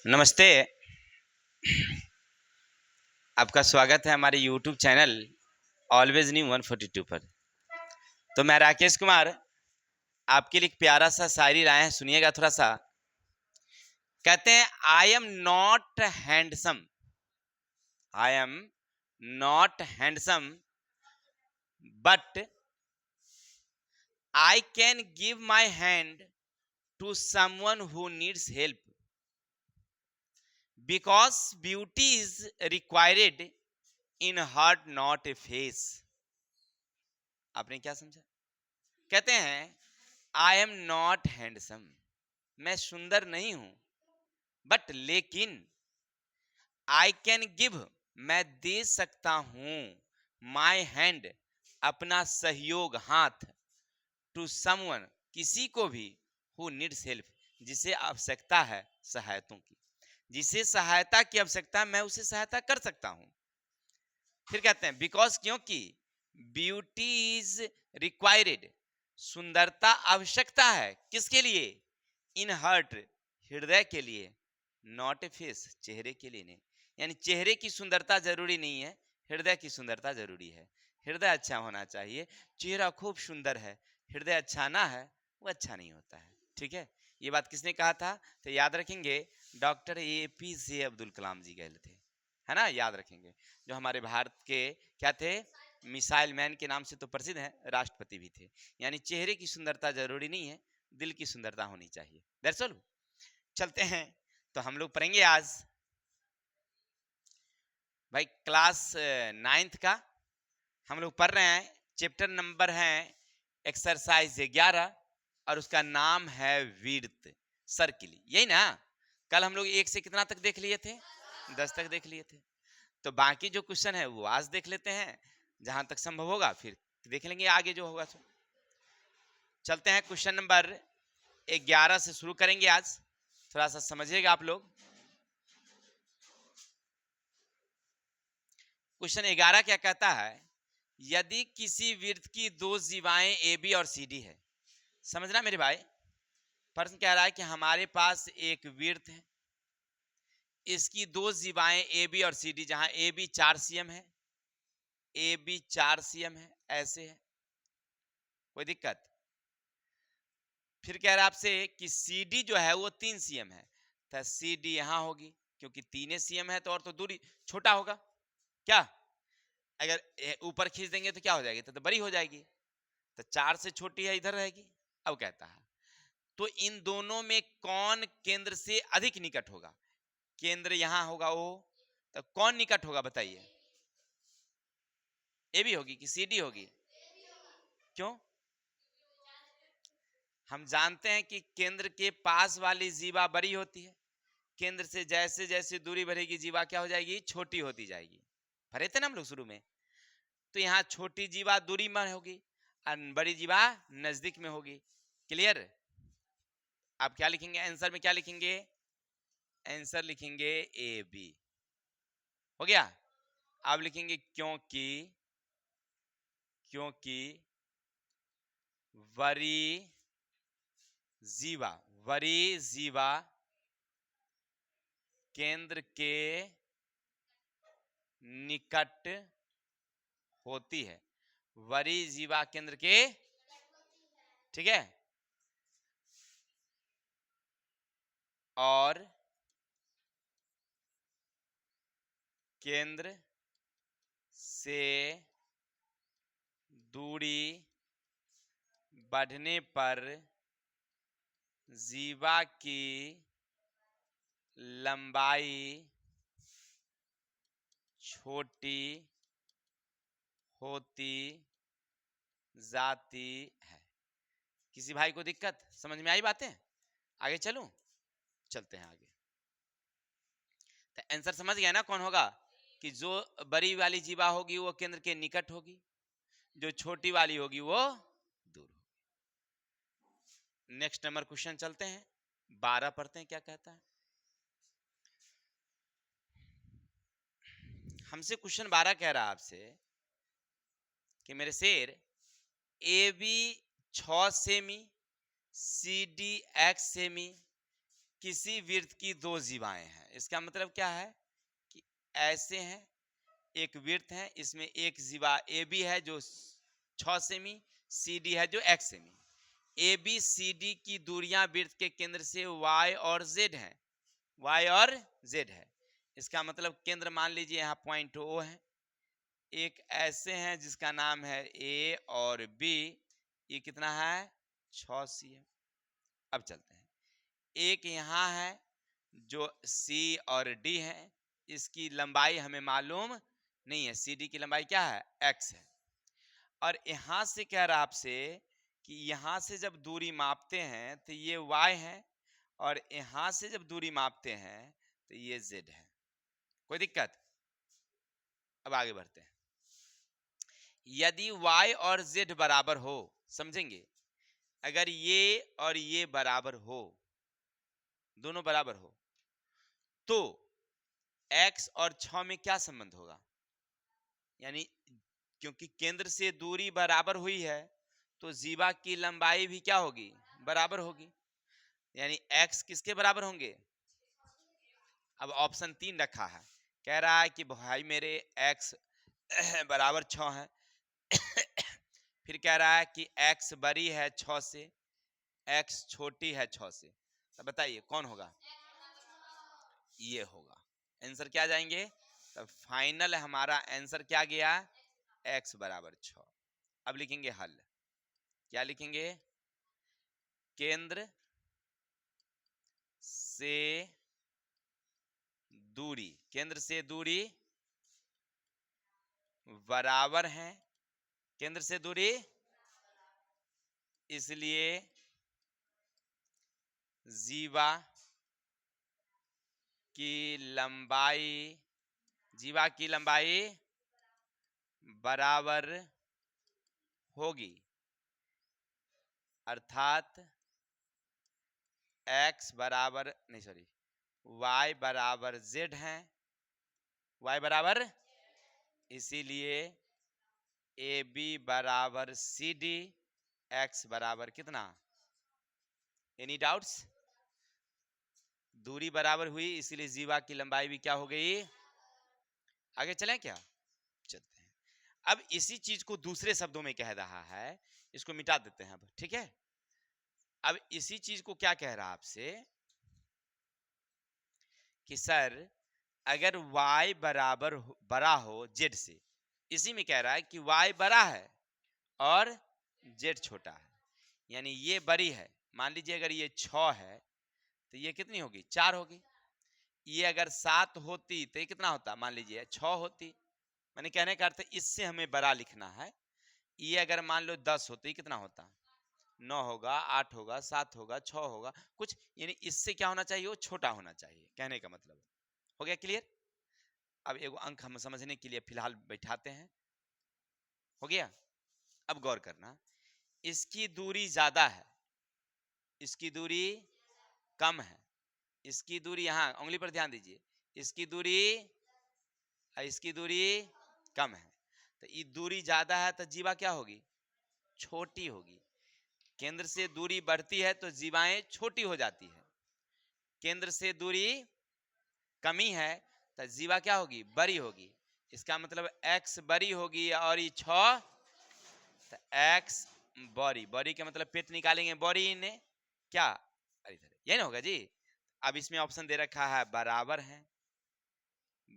नमस्ते। आपका स्वागत है हमारे YouTube चैनल ऑलवेज न्यू 142 पर। तो मैं राकेश कुमार आपके लिए एक प्यारा सा शायरी लाए हैं, सुनिएगा थोड़ा सा। कहते हैं, I am not handsome, I am not handsome, but I can give my hand to someone who needs help, because beauty is required in heart not a face. आपने क्या समझा? कहते हैं, आई एम नॉट हैंडसम, मैं सुंदर नहीं हूं, but लेकिन आई कैन गिव, मैं दे सकता हूं, माई हैंड, अपना सहयोग, हाथ, टू समवन, किसी को भी, हु नीड्स हेल्प, जिसे आवश्यकता है सहायतों की, जिसे सहायता की आवश्यकता है मैं उसे सहायता कर सकता हूं। फिर कहते हैं, बिकॉज, क्योंकि ब्यूटी इज रिक्वायर्ड, सुंदरता आवश्यकता है, किसके लिए? इन हार्ट, हृदय के लिए, नॉट ए फेस, चेहरे के लिए नहीं। यानी चेहरे की सुंदरता जरूरी नहीं है, हृदय की सुंदरता जरूरी है। हृदय अच्छा होना चाहिए। चेहरा खूब सुंदर है, हृदय अच्छा ना है, वो अच्छा नहीं होता है। ठीक है, ये बात किसने कहा था? तो याद रखेंगे, डॉक्टर APJ अब्दुल कलाम जी गए थे, है ना, याद रखेंगे। जो हमारे भारत के क्या थे? मिसाइल मैन के नाम से तो प्रसिद्ध है, राष्ट्रपति भी थे। यानी चेहरे की सुंदरता जरूरी नहीं है, दिल की सुंदरता होनी चाहिए। That's all. चलते हैं, तो हम लोग पढ़ेंगे आज भाई क्लास 9th का। हम लोग पढ़ रहे हैं, चैप्टर नंबर है एक्सरसाइज 11 और उसका नाम है वीर्त सर्किल, यही ना? कल हम लोग 1 से कितना तक देख लिए थे? 10 तक देख लिए थे। तो बाकी जो क्वेश्चन है वो आज देख लेते हैं, जहां तक संभव होगा फिर देख लेंगे आगे जो होगा। तो चलते हैं, क्वेश्चन नंबर 11 से शुरू करेंगे आज। थोड़ा सा समझिएगा आप लोग। क्वेश्चन 11 क्या कहता है? यदि किसी वृत्त की दो जीवाएं AB और CD है, समझना मेरे भाई। प्रश्न कह रहा है कि हमारे पास एक वृत्त है, इसकी दो जीवाएं AB और CD, जहां AB 4 cm है, AB 4 cm है, ऐसे है, कोई दिक्कत? फिर कह रहा है आपसे कि CD जो है वो 3 cm है, तो CD यहां होगी, क्योंकि 3 cm है तो, और तो दूरी छोटा होगा क्या? अगर ऊपर खींच देंगे तो क्या हो जाएगी? तो बड़ी हो जाएगी, तो 4 से छोटी है, इधर रहेगी। अब कहता है, तो इन दोनों में कौन केंद्र से अधिक निकट होगा? केंद्र यहां होगा O, तो कौन निकट होगा बताइए? AB होगी कि CD होगी? क्यों? हम जानते हैं कि केंद्र के पास वाली जीवा बड़ी होती है, केंद्र से जैसे जैसे दूरी बढ़ेगी जीवा क्या हो जाएगी? छोटी होती जाएगी। पढ़े थे ना हम लोग शुरू में। तो यहाँ छोटी जीवा दूरी में होगी और बड़ी जीवा नजदीक में होगी। क्लियर? आप क्या लिखेंगे आंसर में? क्या लिखेंगे? आंसर लिखेंगे AB। हो गया? आप लिखेंगे क्योंकि, क्योंकि वरी जीवा, वरी जीवा केंद्र के निकट होती है, वरी जीवा केंद्र के, ठीक है, और केंद्र से दूरी बढ़ने पर जीवा की लंबाई छोटी होती जाती है। किसी भाई को दिक्कत? समझ में आई बातें? आगे चलूं? चलते हैं आगे। तो आंसर समझ गया ना कौन होगा? कि जो बड़ी वाली जीवा होगी वो केंद्र के निकट होगी, जो छोटी वाली होगी वो दूर होगी। नेक्स्ट नंबर क्वेश्चन चलते हैं, 12 पढ़ते हैं क्या कहता है। हमसे क्वेश्चन 12 कह रहा है आपसे कि मेरे शेर, AB 6 सेमी, CD 1 सेमी, किसी वृत्त की दो जीवाएं हैं, इसका मतलब क्या है कि ऐसे हैं, एक वृत्त है, इसमें एक जीवा ए बी है जो 6 सेमी, सी डी है जो x सेमी। ए बी सी डी की दूरियां वृत्त के केंद्र से y और z है, y और z है। इसका मतलब केंद्र मान लीजिए यहाँ पॉइंट O है, एक ऐसे हैं जिसका नाम है A और B, ये कितना है 6 cm। अब चलते हैं, एक यहाँ है जो C और D है, इसकी लंबाई हमें मालूम नहीं है, CD की लंबाई क्या है x है। और यहां से कह रहा आपसे कि यहां से जब दूरी मापते हैं तो ये y है, और यहां से जब दूरी मापते हैं तो ये z है। कोई दिक्कत? अब आगे बढ़ते हैं। यदि y और z बराबर हो, समझेंगे, अगर ये और ये बराबर हो, दोनों बराबर हो, तो x और 6 में क्या संबंध होगा? यानी क्योंकि केंद्र से दूरी बराबर हुई है तो जीवा की लंबाई भी क्या होगी? बराबर होगी। यानी x किसके बराबर होंगे? अब ऑप्शन 3 रखा है, कह रहा है कि भाई मेरे x बराबर 6 है फिर कह रहा है कि x बड़ी है 6 से, x छोटी है 6 से, तो बताइए कौन होगा? ये होगा। आंसर क्या जाएंगे? तो फाइनल हमारा आंसर क्या गया? x बराबर 6। अब लिखेंगे हल। क्या लिखेंगे? केंद्र से दूरी, केंद्र से दूरी बराबर है, केंद्र से दूरी, इसलिए जीवा की लंबाई, जीवा की लंबाई बराबर होगी, अर्थात x बराबर नहीं सॉरी y बराबर z है, y बराबर, इसीलिए ए बी बराबर सी डी, x बराबर कितना? Any doubts? दूरी बराबर हुई इसीलिए जीवा की लंबाई भी क्या हो गई? आगे चलें क्या? चलते हैं। अब इसी चीज को दूसरे शब्दों में कह रहा है, इसको मिटा देते हैं अब, ठीक है। अब इसी चीज को क्या कह रहा है आपसे कि सर अगर y बराबर बड़ा हो z से, इसी में कह रहा है कि y बड़ा है और z छोटा है, यानी ये बड़ी है, मान लीजिए अगर ये 6 है तो ये कितनी होगी? 4 होगी। ये अगर 7 होती तो ये कितना होता? मान लीजिए 6 होती। मैंने कहने का अर्थ इससे हमें बड़ा लिखना है। ये अगर मान लो 10 होती कितना होता? 9 होगा, 8 होगा, 7 होगा, 6 होगा, कुछ यानी इससे क्या होना चाहिए? वो छोटा होना चाहिए, कहने का मतलब। हो गया क्लियर? अब एक अंक हम समझने के लिए फिलहाल बैठाते हैं। हो गया? अब गौर करना, इसकी दूरी ज्यादा है, इसकी दूरी कम है, इसकी दूरी, यहां उंगली पर ध्यान दीजिए, इसकी दूरी, इसकी दूरी कम है, तो ये दूरी ज्यादा है तो जीवा क्या होगी? छोटी होगी। केंद्र से दूरी बढ़ती है तो जीवाएं छोटी हो जाती है, केंद्र से दूरी कमी है तो जीवा क्या होगी? बड़ी होगी। इसका मतलब x बड़ी होगी और ये 6, तो x बड़ी, बड़ी के मतलब पेट निकालेंगे, बड़ी ने क्या, अरे ये ना होगा जी। अब इसमें ऑप्शन दे रखा है बराबर है,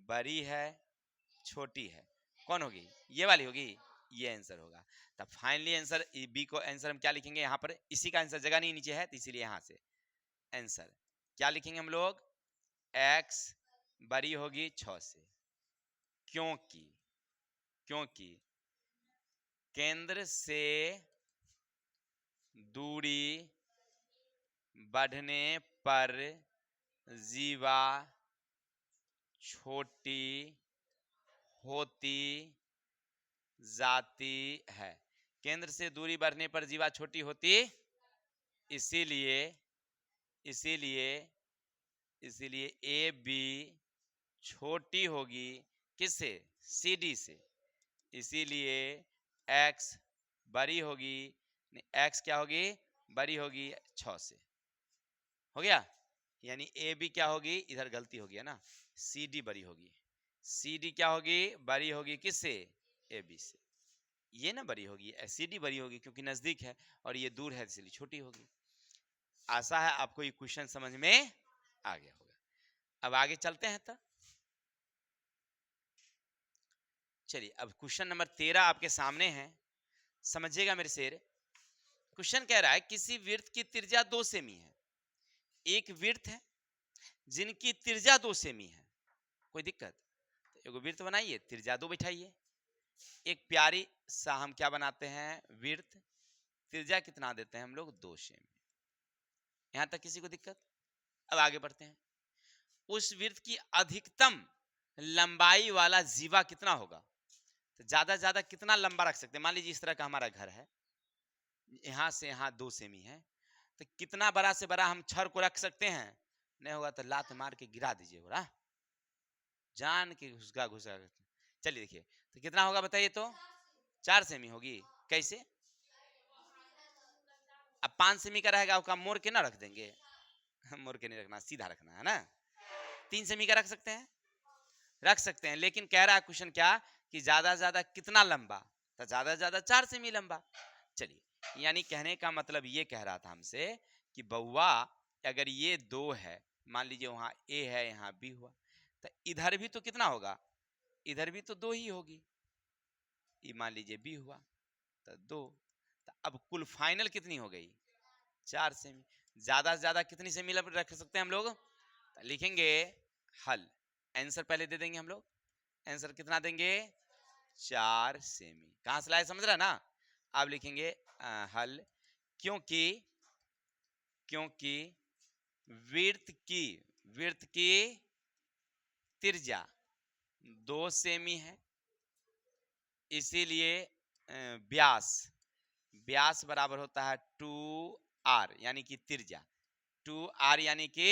बड़ी है, छोटी है, कौन होगी? ये वाली होगी, ये आंसर होगा। तब फाइनली आंसर बी को आंसर हम क्या लिखेंगे? यहाँ पर इसी का आंसर जगह नहीं नीचे है तो इसीलिए यहाँ से आंसर क्या लिखेंगे हम लोग? x बड़ी होगी 6 से, क्योंकि क्योंकि केंद्र से दूरी बढ़ने पर जीवा छोटी होती जाती है। केंद्र से दूरी बढ़ने पर जीवा छोटी होती, इसीलिए इसीलिए इसीलिए ए बी छोटी होगी किससे? सी डी से, इसीलिए x बड़ी होगी, x क्या होगी? बड़ी होगी 6 से। हो गया? यानी ए बी क्या होगी, इधर गलती होगी है ना, सी डी बड़ी होगी। सी डी क्या होगी, बड़ी होगी किससे, ए बी से। ये ना बड़ी होगी, सी डी बड़ी होगी क्योंकि नजदीक है, और ये दूर है इसलिए छोटी होगी। आशा है आपको ये क्वेश्चन समझ में आ गया होगा। अब आगे चलते हैं तो चलिए, अब क्वेश्चन नंबर 13 आपके सामने है, समझिएगा मेरे शेर। क्वेश्चन कह रहा है किसी वृत्त की त्रिज्या 2 सेमी है। एक वृत्त है जिनकी त्रिज्या 2 सेमी है, कोई दिक्कत, तो एगो वृत्त बनाइए, त्रिज्या 2 बैठाइए। एक प्यारी सा हम क्या बनाते हैं, वृत्त, त्रिज्या कितना देते हैं हम लोग, 2 सेमी। यहां तक किसी को दिक्कत? अब आगे बढ़ते हैं। उस वृत्त की अधिकतम लंबाई वाला जीवा कितना होगा, तो ज्यादा से ज्यादा कितना लंबा रख सकते हैं। मान लीजिए इस तरह का हमारा घर है, यहां से यहां 2 सेमी है, तो कितना बड़ा से बड़ा हम छड़ को रख सकते हैं, नहीं होगा तो लात मार के गिरा दीजिए, बोला जान के घुसका घुसा। चलिए देखिए, तो कितना होगा बताइए तो, 4 सेमी होगी। कैसे, अब 5 सेमी का रहेगा, उसका मोड़ के ना रख देंगे, मोड़ के नहीं रखना, सीधा रखना है ना। 3 सेमी का रख सकते हैं, रख सकते हैं, लेकिन कह रहा है क्वेश्चन क्या, कि ज्यादा से ज्यादा कितना लंबा, तो ज्यादा से ज्यादा 4 सेमी लंबा। चलिए, यानी कहने का मतलब ये कह रहा था हमसे कि बउआ अगर ये 2 है, मान लीजिए वहां ए है यहाँ बी हुआ, तो इधर भी तो कितना होगा, इधर भी तो 2 ही होगी, ये मान लीजिए बी हुआ तो 2, तो अब कुल फाइनल कितनी हो गई, 4 सेमी। ज्यादा से ज्यादा कितनी सेमी रख सकते हैं हम लोग, तो लिखेंगे हल, आंसर पहले दे देंगे हम लोग, आंसर कितना देंगे, 4 सेमी। कहां से लाए समझ रहा ना। अब लिखेंगे हल, क्योंकि क्योंकि वृत्त की त्रिज्या 2 सेमी है, इसीलिए व्यास व्यास बराबर होता है 2r, यानी कि त्रिज्या 2r, यानी कि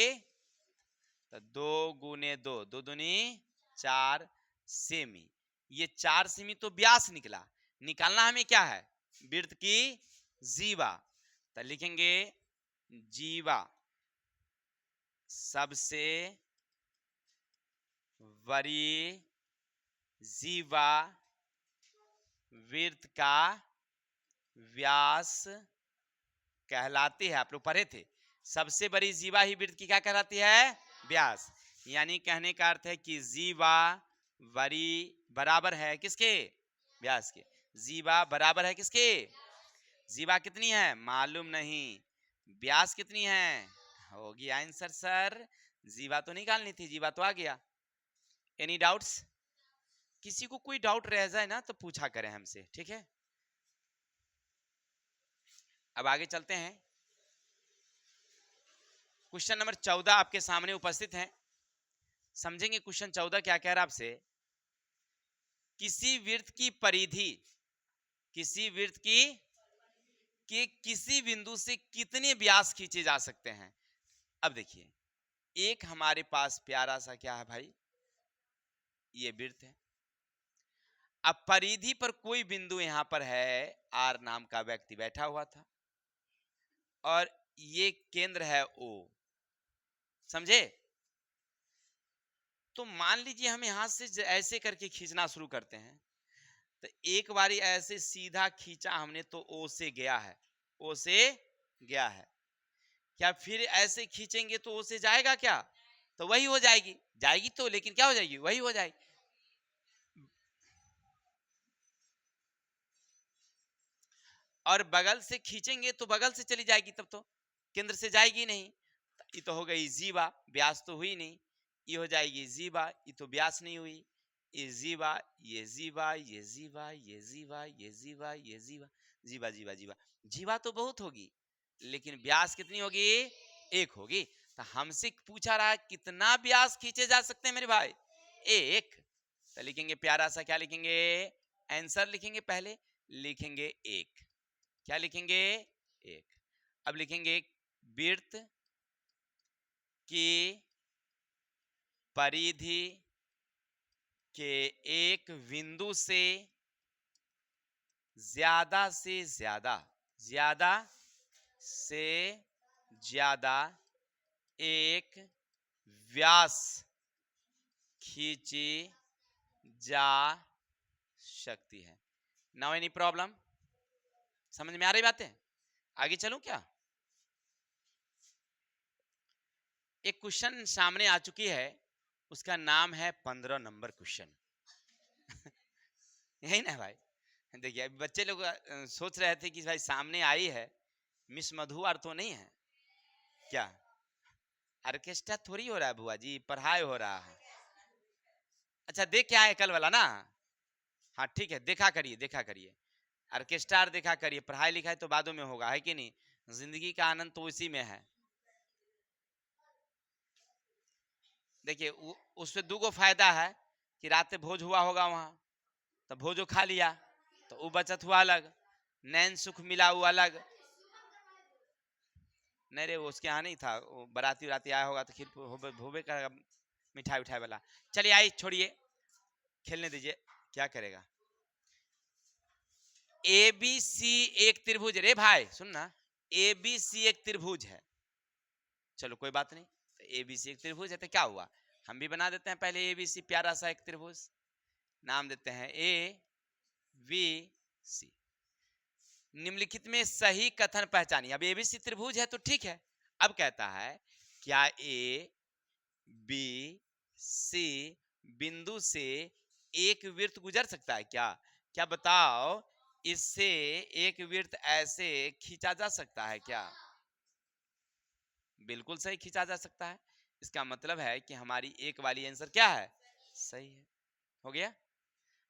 2 गुने 2, 2 दूनी 4 सेमी। ये 4 सेमी तो व्यास निकला, निकालना हमें क्या है, वृत्त की जीवा, तो लिखेंगे जीवा सबसे बड़ी जीवा वृत्त का व्यास कहलाती है। आप लोग पढ़े थे, सबसे बड़ी जीवा ही वृत्त की क्या कहलाती है, व्यास। यानी कहने का अर्थ है कि जीवा बड़ी बराबर है किसके, व्यास के। जीवा बराबर है किसके, जीवा कितनी है मालूम नहीं, व्यास कितनी है, होगी आंसर सर, जीवा तो निकालनी थी, जीवा तो आ गया। एनी डाउट्स, किसी को कोई डाउट रह जाए ना तो पूछा करें हमसे, ठीक है। अब आगे चलते हैं, क्वेश्चन नंबर 14 आपके सामने उपस्थित है, समझेंगे क्वेश्चन 14 क्या कह रहा है आपसे। किसी वृत्त की परिधि, किसी वृत्त की कि किसी बिंदु से कितने व्यास खींचे जा सकते हैं। अब देखिए, एक हमारे पास प्यारा सा क्या है भाई, ये वृत्त है। अब परिधि पर कोई बिंदु यहां पर है, आर नाम का व्यक्ति बैठा हुआ था, और ये केंद्र है ओ, समझे। तो मान लीजिए हम यहां से ऐसे करके खींचना शुरू करते हैं, तो एक बारी ऐसे सीधा खींचा हमने तो ओ से गया है, ओ से गया है, क्या फिर ऐसे खींचेंगे तो ओ से जाएगा क्या, तो वही हो जाएगी, जाएगी तो, लेकिन क्या हो जाएगी, वही हो जाएगी। और बगल से खींचेंगे तो बगल से चली जाएगी, तब तो केंद्र से जाएगी नहीं। ये तो हो गई जीवा, व्यास तो हुई नहीं, ये हो जाएगी जीवा, ये तो व्यास नहीं हुई, ये जीवा, ये जीवा, ये जीवा, ये जीवा, ये जीवा, ये जीवा, जीवा जीवा जीवा, जीवा तो बहुत होगी, लेकिन व्यास कितनी होगी, एक होगी। तो हमसे पूछा रहा है कितना व्यास खींचे जा सकते हैं मेरे भाई, एक। तो लिखेंगे प्यारा सा, क्या लिखेंगे, आंसर लिखेंगे, पहले लिखेंगे एक, क्या लिखेंगे, एक। अब लिखेंगे वृत्त की परिधि के एक बिंदु से ज्यादा से ज्यादा, ज्यादा से ज्यादा एक व्यास खींची जा सकती है। Now any problem? समझ में आ रही बातें? आगे चलूं क्या? एक क्वेश्चन सामने आ चुकी है, उसका नाम है 15 नंबर क्वेश्चन। यही ना भाई? देखिए अभी बच्चे लोग सोच रहे थे कि भाई सामने आई है मिस मधु और तो नहीं है क्या? ऑर्केस्ट्रा थोड़ी हो रहा है बुआ जी, पढ़ाई हो रहा है। अच्छा देख क्या है कल वाला ना? हाँ ठीक है, देखा करिए देखा करिए, ऑर्केस्ट्रा देखा करिए, पढ़ाई लिखाई तो बादों में होगा, है कि नहीं? जिंदगी का आनंद तो इसी में है। देखिए उससे दो गो फायदा है कि रात में भोज हुआ होगा वहां, तो भोजो खा लिया तो वो बचत हुआ अलग, नैन सुख मिला वो अलग। नहीं रे वो उसके यहाँ नहीं था, वो बाराती उराती आया होगा तो खीर होबे करेगा, मिठाई उठाई वाला। चलिए आई छोड़िए, खेलने दीजिए, क्या करेगा। ए बी सी एक त्रिभुज, रे भाई सुन ना, ए बी सी एक त्रिभुज है। चलो कोई बात नहीं, तो ए बी सी एक त्रिभुज है तो क्या हुआ, हम भी बना देते हैं पहले ए बी सी प्यारा सा एक त्रिभुज, नाम देते हैं ए बी सी। निम्नलिखित में सही कथन पहचानिए। अब एबीसी त्रिभुज है तो ठीक है, अब कहता है क्या ए बी सी बिंदु से एक वृत्त गुजर सकता है क्या? क्या बताओ, इससे एक वृत्त ऐसे खींचा जा सकता है क्या? बिल्कुल सही खींचा जा सकता है। इसका मतलब है कि हमारी एक वाली आंसर क्या है, सही है। हो गया।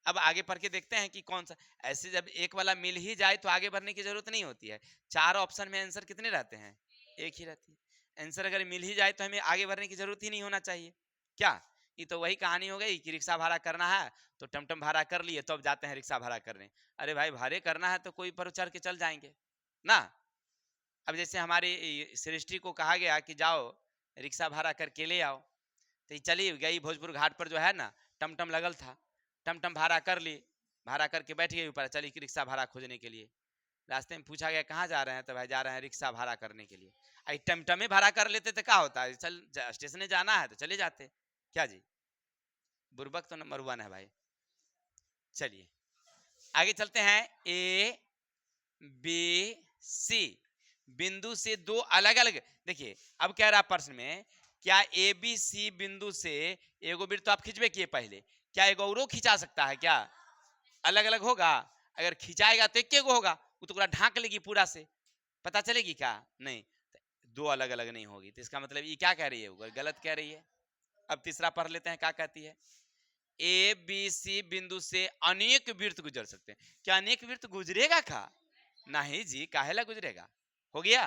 अब आगे पढ़ के देखते हैं कि कौन सा, ऐसे जब एक वाला मिल ही जाए तो आगे बढ़ने की जरूरत नहीं होती है। चार ऑप्शन में आंसर कितने रहते हैं, एक ही रहती है। आंसर अगर मिल ही जाए तो हमें आगे बढ़ने की जरूरत ही नहीं होना चाहिए क्या? ये तो वही कहानी हो गई कि रिक्शा भाड़ा करना है तो टमटम भाड़ा कर लिए, तो अब जाते हैं रिक्शा भाड़ा करने। अरे भाई भाड़े करना है तो कोई पर चढ़ के चल जाएंगे ना। अब जैसे हमारी सृष्टि को कहा गया कि जाओ रिक्शा भाड़ा करके ले आओ, तो ये चली गई भोजपुर घाट पर जो है ना टमटम लगल था, टमटम भाड़ा कर ली, भाड़ा करके बैठ गई ऊपर, चली रिक्शा भाड़ा खोजने के लिए। रास्ते में पूछा गया कहाँ जा रहे हैं, तो भाई जा रहे हैं रिक्शा भाड़ा करने के लिए। आई टमटमे भाड़ा कर लेते तो क्या होता है, चल स्टेशन जाना है तो चले जाते, क्या जी? बुर्बक तो नंबर 1 है भाई। चलिए आगे चलते हैं। ए बी सी बिंदु से दो अलग अलग, देखिए अब कह रहा प्रश्न में, क्या ए बी सी बिंदु से एगो वृत्त तो आप खींचबे किए पहले, क्या एगो औरो खींचा सकता है क्या? अलग अलग होगा, अगर खिंचाएगा तो एक गो होगा, वो तो पूरा ढांक लेगी, पूरा से पता चलेगी क्या? नहीं, दो अलग अलग नहीं होगी। तो इसका मतलब ये क्या कह रही है, वो गलत कह रही है। अब तीसरा पढ़ लेते हैं क्या कहती है। ए बी सी बिंदु से अनेक वृत्त गुजर सकते हैं, क्या अनेक वृत्त गुजरेगा का? नहीं जी, काहेला गुजरेगा। हो गया।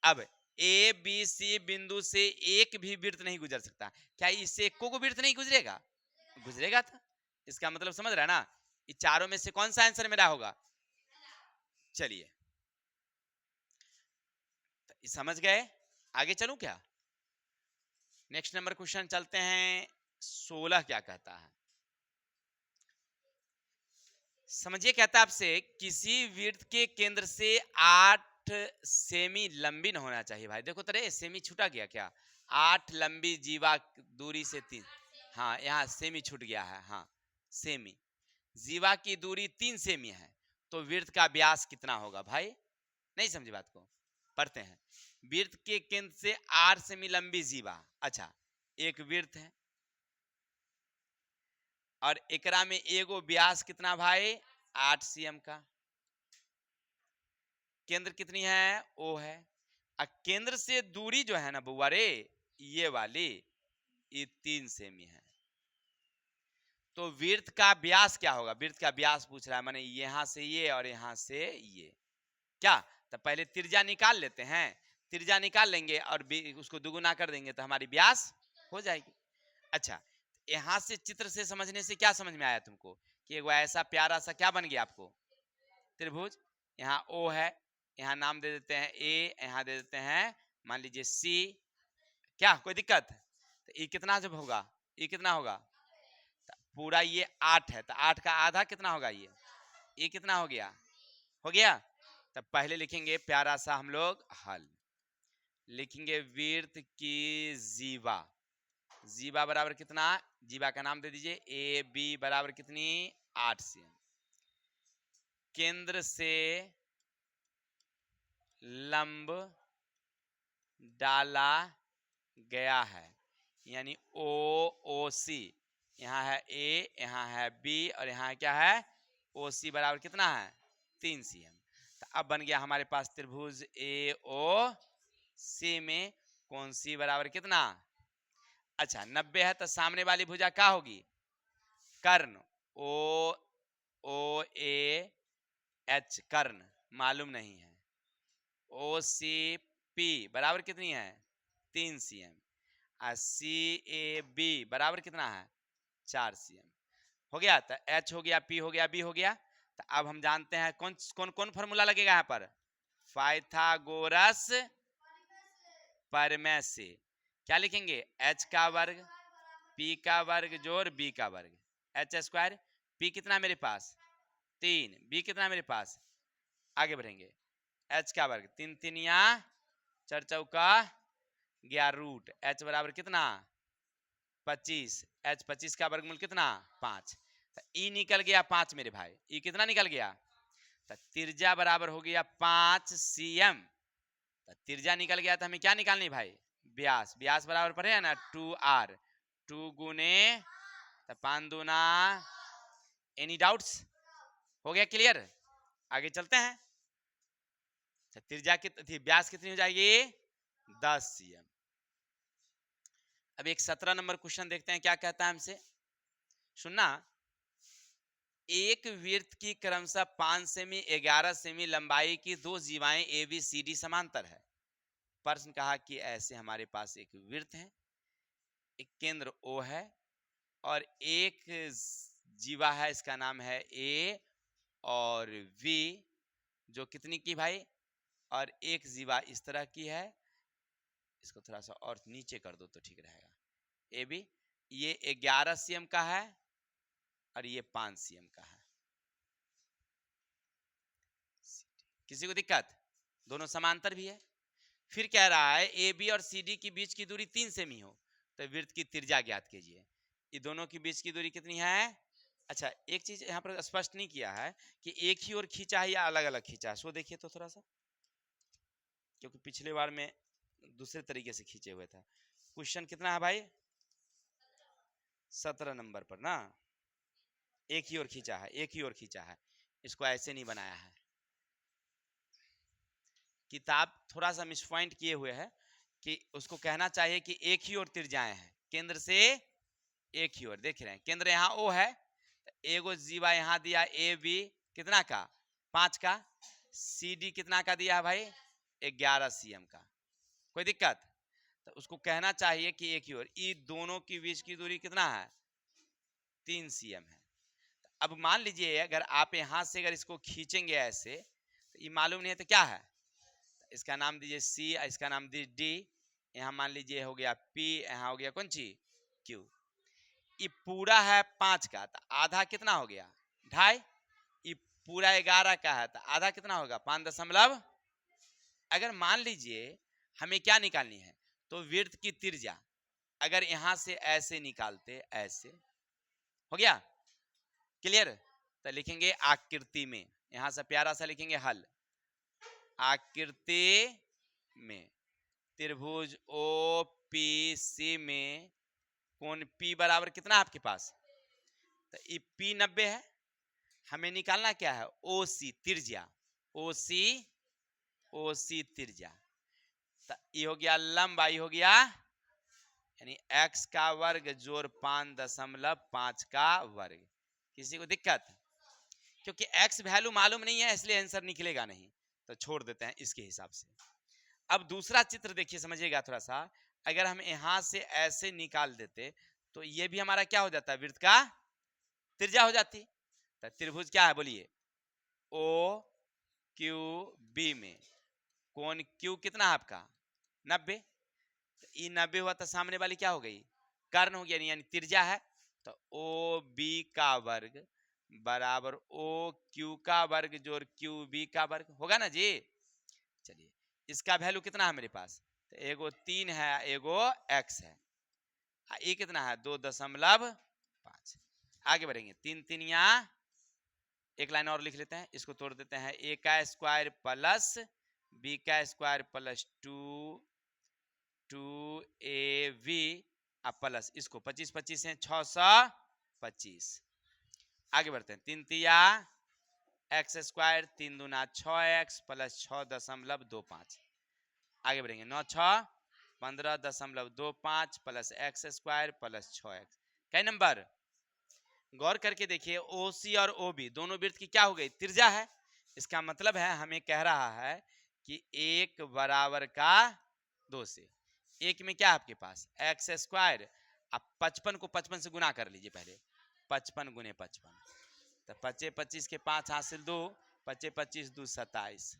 अब ए बी सी बिंदु से एक भी वृत्त नहीं गुजर सकता, क्या इससे एको को वृत्त नहीं गुजरेगा? गुजरेगा था। इसका मतलब समझ रहा है ना, ये चारों में से कौन सा आंसर मेरा होगा? चलिए समझ गए। आगे चलूं क्या? नेक्स्ट नंबर क्वेश्चन चलते हैं। 16 क्या कहता है, समझिए। कहता है आपसे किसी वृत्त के केंद्र से 8 सेमी लंबी न होना चाहिए। भाई देखो तेरे सेमी छूटा गया क्या, 8 लंबी जीवा दूरी से 3, हाँ यहाँ सेमी छूट गया है, हाँ सेमी, जीवा की दूरी 3 सेमी है, तो वृत्त का व्यास कितना होगा? भाई नहीं समझे बात को, पढ़ते हैं। वृत्त के केंद्र से 8 सेमी लंबी जीवा, अच्छा एक वृत्त है और एकरा में एगो व्यास कितना भाई, 8 सीएम का। केंद्र कितनी है, ओ है। और केंद्र से दूरी जो है ना बुआ रे, ये वाली, ये 3 सेमी है। तो वृत्त का व्यास क्या होगा? वृत्त का व्यास पूछ रहा है, माने यहां से ये और यहां से ये, क्या? तो पहले त्रिज्या निकाल लेते हैं, त्रिज्या निकाल लेंगे और उसको दुगुना कर देंगे तो हमारी व्यास हो जाएगी। अच्छा यहां से चित्र से समझने से क्या समझ में आया तुमको, कि एक ऐसा प्यारा सा क्या बन गया आपको, त्रिभुज। यहाँ ओ है, यहाँ नाम दे देते हैं ए, यहाँ दे देते हैं मान लीजिए सी, क्या कोई दिक्कत? तो ये कितना जब होगा, ये कितना होगा, तो पूरा ये 8 है, तो 8 का आधा कितना होगा, ये कितना हो गया, हो गया। तब पहले लिखेंगे प्यारा सा हम लोग हल। लिखेंगे वृत्त की जीवा, जीवा बराबर कितना, जीवा का नाम दे दीजिए ए बी बराबर कितनी 8 cm। केंद्र से लंब डाला गया है, यानी ओ ओ सी, यहाँ है ए, यहाँ है बी और यहाँ क्या है ओ सी बराबर कितना है 3 cm। तो अब बन गया हमारे पास त्रिभुज ए ओ सी में कौन सी बराबर कितना, अच्छा 90 है तो सामने वाली भुजा क्या होगी कर्ण, ओ ओ ए एच कर्ण मालूम नहीं है, ओ सी पी बराबर कितनी है 3 cm, और सी ए बी बराबर कितना है 4 cm। हो गया, तो एच हो गया, पी हो गया, बी हो गया। तो अब हम जानते हैं कौन कौन कौन फॉर्मूला लगेगा यहाँ पर, पाइथागोरस प्रमेय से क्या लिखेंगे, एच का वर्ग पी का वर्ग जोड़ बी का वर्ग, एच स्क्वायर, पी कितना मेरे पास 3, बी कितना मेरे पास, आगे बढ़ेंगे एच का वर्ग 3 3 या 4 चौका 11 रूट एच बराबर कितना 25, एच 25 का वर्गमूल कितना 5, तो ई निकल गया 5 मेरे भाई, ई कितना निकल गया, तो त्रिज्या बराबर हो गया 5 cm। तो त्रिज्या निकल गया तो हमें क्या निकालनी भाई व्यास, व्यास बराबर पड़े है ना 2r, 2 गुने तो 5 दूना, एनी डाउट्स, हो गया क्लियर, आगे चलते हैं। त्रिज्या कितनी, व्यास कितनी हो जाएगी 10 cm। अब एक 17 नंबर क्वेश्चन देखते हैं क्या कहता है हमसे, सुनना, एक वृत्त की क्रमशः 5 सेमी 11 सेमी लंबाई की दो जीवाएं ए बी सी डी समांतर है। प्रश्न कहा कि ऐसे हमारे पास एक वृत्त है, एक केंद्र ओ है और एक जीवा है, इसका नाम है ए और वी, जो कितनी की भाई, और एक जीवा इस तरह की है, इसको थोड़ा सा और नीचे कर दो तो ठीक रहेगा, ए बी, ये 11 cm का है और ये 5 cm का है। किसी को दिक्कत, दोनों समांतर भी है। फिर कह रहा है ए बी और सी डी के बीच की दूरी 3 सेमी हो तो वृत्त की त्रिज्या ज्ञात कीजिए। ये दोनों के बीच की दूरी कितनी है, अच्छा एक चीज यहाँ पर स्पष्ट नहीं किया है कि एक ही ओर खींचा है या अलग अलग खींचा है, सो देखिए तो थोड़ा सा, क्योंकि पिछले बार में दूसरे तरीके से खींचे हुए था। क्वेश्चन कितना है भाई 17 नंबर पर ना, एक ही ओर खींचा है, एक ही ओर खींचा है, इसको ऐसे नहीं बनाया है, किताब थोड़ा सा मिस पॉइंट किए हुए है कि उसको कहना चाहिए कि एक ही ओर त्रिज्याएं हैं, केंद्र से एक ही ओर, देख रहे हैं केंद्र यहाँ ओ है, एगो जीवा यहाँ दिया ए बी कितना का 5 का, सी डी कितना का दिया है भाई 11 cm का, कोई दिक्कत, तो उसको कहना चाहिए कि एक ही ओर, ई दोनों के बीच की दूरी कितना है 3 cm है। अब मान लीजिए अगर आप यहां से अगर इसको खींचेंगे ऐसे तो ये मालूम नहीं है तो क्या है, इसका नाम दीजिए सी, इसका नाम दीजिए डी, यहाँ मान लीजिए हो गया पी, यहाँ हो गया कौन सी क्यू, ये पूरा है 5 का तो आधा कितना हो गया 2.5, ये पूरा 11 का है तो आधा कितना होगा 5 अगर मान लीजिए हमें क्या निकालनी है तो वृत्त की त्रिज्या, अगर यहां से ऐसे निकालते ऐसे, हो गया क्लियर, तो लिखेंगे आकृति में, यहां से प्यारा सा लिखेंगे हल, आकृति में त्रिभुज ओ पी सी में कोण P बराबर कितना आपके पास, तो ये P 90 है, हमें निकालना क्या है ओ सी त्रिज्या, ओ सी त्रिज्या, तो ये हो गया लंबाई हो गया यानी x का वर्ग जोड़ 5.5 का वर्ग। किसी को दिक्कत, क्योंकि x वैल्यू मालूम नहीं है इसलिए आंसर निकलेगा नहीं, तो छोड़ देते हैं इसके हिसाब से। अब दूसरा चित्र देखिए समझिएगा थोड़ा सा, अगर हम यहां से ऐसे निकाल देते तो ये भी हमारा क्या हो जाता है वृत्त का त्रिज्या हो जाती, तो त्रिभुज क्या है बोलिए ओ क्यू बी में कोण क्यू कितना है आपका 90, तो ई 90 हुआ तो सामने वाली क्या हो गई कर्ण हो गया, यानी त्रिज्या है, तो ओ बी का वर्ग बराबर ओ क्यू का वर्ग जोड़ क्यू बी का वर्ग होगा ना जी। चलिए इसका वैल्यू कितना है मेरे पास तो एगो 3 है, एगो x है। ये कितना है 2.5। आगे बढ़ेंगे, 3 3 या एक लाइन और लिख लेते हैं, इसको तोड़ देते हैं। a का स्क्वायर प्लस b का स्क्वायर प्लस 2ab प्लस इसको 25 25 है 625। आगे बढ़ते हैं, 3 तिया एक्स स्क्वायर 3 दूना 6x प्लस 6.25। आगे बढ़ेंगे, 9 6 15.25 plus x square plus 6x। कई नंबर गौर करके देखिए, OC और OB दोनों वृत्त की क्या हो गई, त्रिज्या है। इसका मतलब है हमें कह रहा है कि एक बराबर का 2 से। एक में क्या आपके पास एक्स स्क्वायर, अब 55 को 55 से गुना कर लीजिए पहले, 55 गुने 55, तो 25 25 के 5 हासिल 2, 25 25 2 27,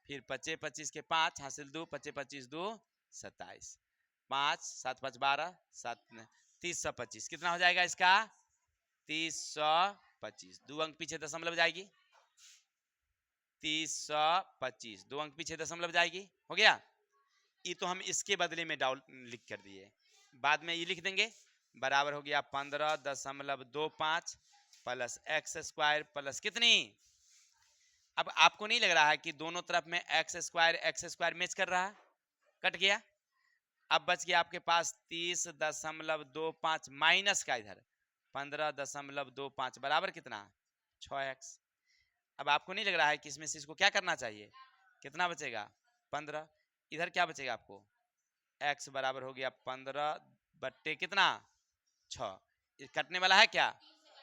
फिर 25 25 के 5 हासिल 2, 25 25 2 27, 5 7 5 12 7 3025। कितना हो जाएगा इसका 3025। 2 अंक पीछे दशमलव जाएगी, 3025 2 अंक पीछे दशमलव जाएगी। हो गया, ये तो हम इसके बदले में डाउन लिख कर दिए, बाद में ये लिख देंगे बराबर हो गया 15.25 प्लस एक्स स्क्वायर प्लस कितनी। अब आपको नहीं लग रहा है कि दोनों तरफ में एक्स स्क्वायर मैच कर रहा है, कट गया। अब बच गया आपके पास 30.25 माइनस का इधर 15.25 बराबर कितना 6x। अब आपको नहीं लग रहा है कि इसमें से इसको क्या करना चाहिए, कितना बचेगा 15, इधर क्या बचेगा आपको x बराबर हो गया 15 बट्टे कितना 6। कटने वाला है क्या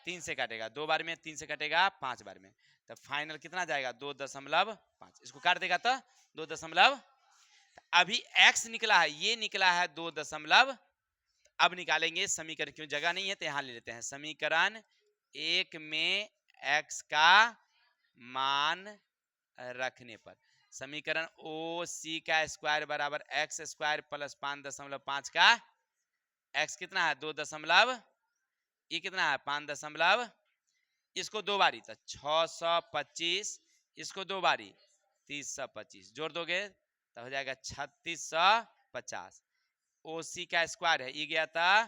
3 से काटेगा, 2 बार में 3 से कटेगा 5 बार में, तो फाइनल कितना जाएगा 2.5। इसको काट देगा तो 2. अभी x निकला है, ये निकला है 2. अब निकालेंगे समीकरण, क्यों जगह नहीं है तो यहां ले लेते हैं। समीकरण 1 में x का मान रखने पर समीकरण OC का स्क्वायर बराबर एक्स स्क्वायर प्लस 5.5 का x कितना है 2. ये कितना है 5. इसको 2 बारी तो 625, इसको 2 बारी 3025, जोड़ दोगे तो हो जाएगा 3650। OC का स्क्वायर है, ये गया था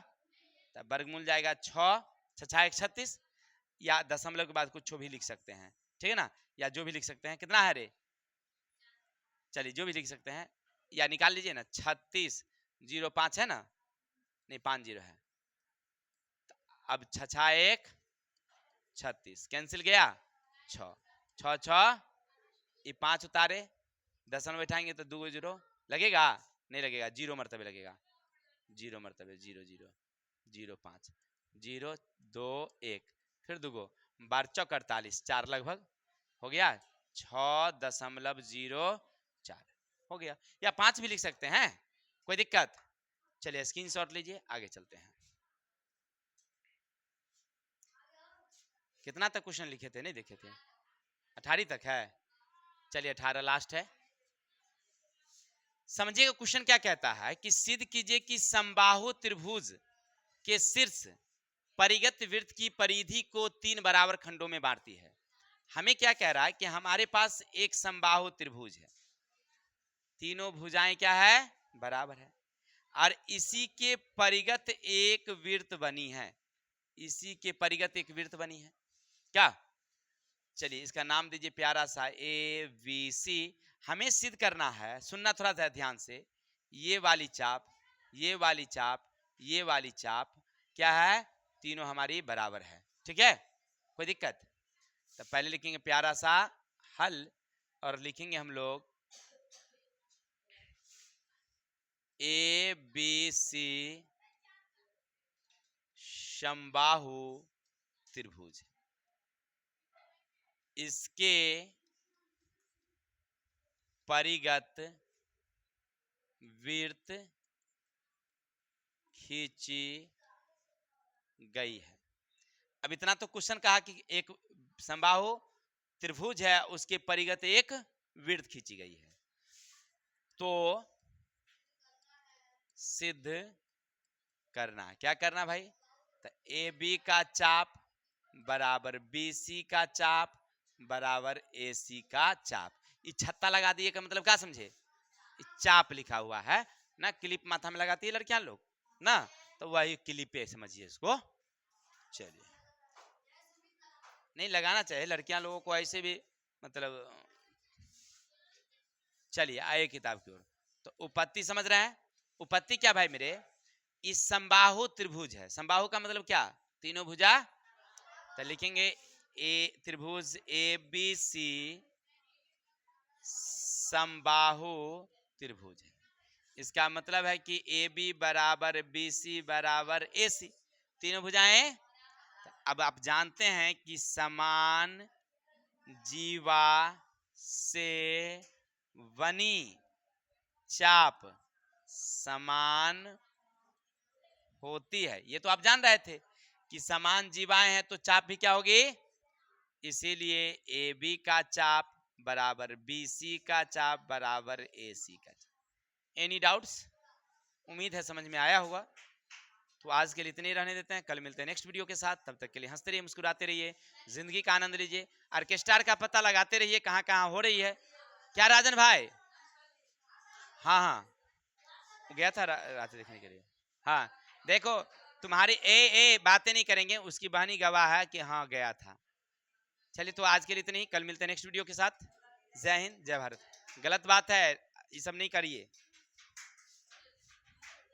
तो वर्गमूल जाएगा 6 6 36, या दशमलव के बाद कुछ भी लिख सकते हैं, ठीक है ना, या जो भी लिख सकते हैं। कितना है रे, चलिए जो भी लिख सकते हैं, या निकाल लीजिए ना 3605 है ना, नहीं 50 है। अब 6 36 कैंसिल गया 6 6 6, ये 5 उतारे, दशमलव बैठाएंगे तो 2 0 लगेगा, नहीं लगेगा, 0 मरतबे लगेगा, 0 मरतबे 0 0 0 5 0 2 1, फिर 2 12 चौक 48, 4 लगभग हो गया 6.04 हो गया, या 5 भी लिख सकते हैं, कोई दिक्कत। चलिए स्क्रीनशॉट लीजिए, आगे चलते हैं। कितना तक क्वेश्चन लिखे थे, नहीं देखे थे, 18 तक है। चलिए 18 लास्ट है। समझिएगा क्वेश्चन क्या कहता है कि सिद्ध कीजिए कि समबाहु त्रिभुज के शीर्ष परिगत वृत्त की परिधि को 3 बराबर खंडों में बांटती है। हमें क्या कह रहा है कि हमारे पास एक समबाहु त्रिभुज है, तीनों भुजाएं क्या है बराबर है, और इसी के परिगत एक वृत्त बनी है, इसी के परिगत एक वृत्त बनी है क्या। चलिए इसका नाम दीजिए प्यारा सा ABC। हमें सिद्ध करना है, सुनना थोड़ा सा ध्यान से, ये वाली चाप, ये वाली चाप, ये वाली चाप क्या है, तीनों हमारी बराबर है, ठीक है, कोई दिक्कत। तो पहले लिखेंगे प्यारा सा हल, और लिखेंगे हम लोग ABC समबाहु त्रिभुज, इसके परिगत वृत्त खींची गई है। अब इतना तो क्वेश्चन कहा कि एक समबाहु त्रिभुज है, उसके परिगत एक वृत्त खींची गई है, तो सिद्ध करना, क्या करना भाई, तो AB का चाप बराबर BC का चाप बराबर AC का चाप। ये छत्ता लगा दिए का मतलब क्या समझे, चाप लिखा हुआ है ना, क्लिप माथा में लगाती है लड़कियां लोग ना, तो वही क्लिप है, समझिए इसको। चलिए, नहीं लगाना चाहिए लड़कियां लोगों को ऐसे भी, मतलब। चलिए आइए किताब की ओर। तो उपपत्ति समझ रहे हैं? उपपत्ति क्या भाई मेरे, इस समबाहु त्रिभुज है। समबाहु का मतलब क्या, तीनों भुजा। तो लिखेंगे ए त्रिभुज ए बी सी समबाहु त्रिभुज है। इसका मतलब है कि ए बी बराबर बी सी बराबर ए सी, तीनों भुजाएं। अब आप जानते हैं कि समान जीवा से बनी चाप समान होती है, ये तो आप जान रहे थे कि समान जीवाएं हैं तो चाप भी क्या होगी, इसीलिए ए बी का चाप बराबर बी सी का चाप बराबर ए सी का चाप। Any doubts? उम्मीद है समझ में आया होगा। तो आज के लिए इतने ही रहने देते हैं, कल मिलते हैं नेक्स्ट वीडियो के साथ। तब तक के लिए हंसते रहिए, मुस्कुराते रहिए, जिंदगी का आनंद लीजिए। ऑर्केस्ट्रा का पता लगाते रहिए कहाँ कहाँ हो रही है। क्या राजन भाई? हाँ हाँ, गया था रात देखने के लिए। हाँ देखो, तुम्हारी ए बातें नहीं करेंगे, उसकी बहनी गवाह है कि हाँ गया था। चलिए तो आज के लिए इतने ही, कल मिलते हैं नेक्स्ट वीडियो के साथ। जय हिंद जय भारत। गलत बात है, ये सब नहीं करिए।